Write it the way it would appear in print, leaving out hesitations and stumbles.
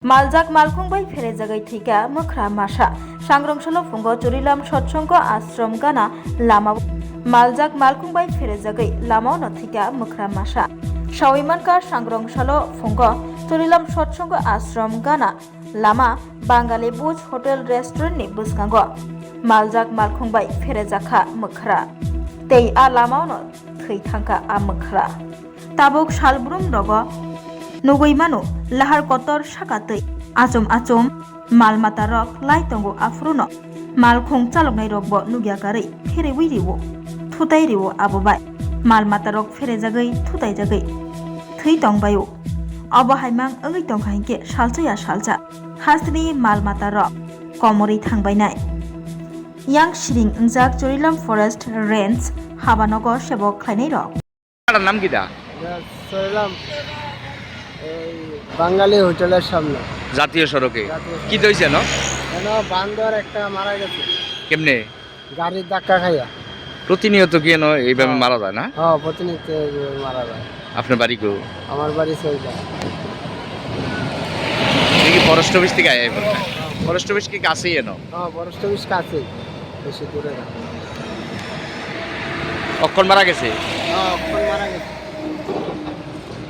Maljak malkhungbai pherejagai thika mokra masa sangrongshalo phungo churilam satsangko ashram gana lama maljak malkhungbai pherejagai lama no thika mokra masa sawimanka sangrongshalo phungo churilam satsangko ashram gana lama Bangali Buj Hotel Restaurant ni buskango maljak malkhungbai pherejaka mokra tei a lama no thei thangka a mokra tabuk salbrum rogo nugui mano lahar kotor sakatei achom malmata rok lai tongo afruno malkhung chaloknai rokbo nugiakarei pherewui riwo thutai riwo abobai malmata rok pherejagai thutai jagai thei tongbayo abo haimang ongoi tongkha hingke salchaya salcha hastini malmata rok komorei thangbainai yang siring ungjak chorilam forest range habanogo sebok khlainai rok তার নাম কিটা চললাম এই বাঙালি হোটেলের সামনে জাতীয় সড়কে জাতীয় কি হইছে ন কেন বান্দর একটা মারা গেছে কেমনে গাড়ির ধাক্কা খাইয়া প্রতিনিয়ত কেন এইভাবে মারা যায় না হ্যাঁ প্রতিনিয়ত মারা যায় আপনার বাড়ি কেউ আমার বাড়ি চলছে কি ফরেস্ট অফিস থেকে আয় ফরেস্ট অফিস কি কাছেই এনো হ্যাঁ ফরেস্ট অফিস কাছে বেশি দূরে না কখন মারা গেছে হ্যাঁ মারা গেছে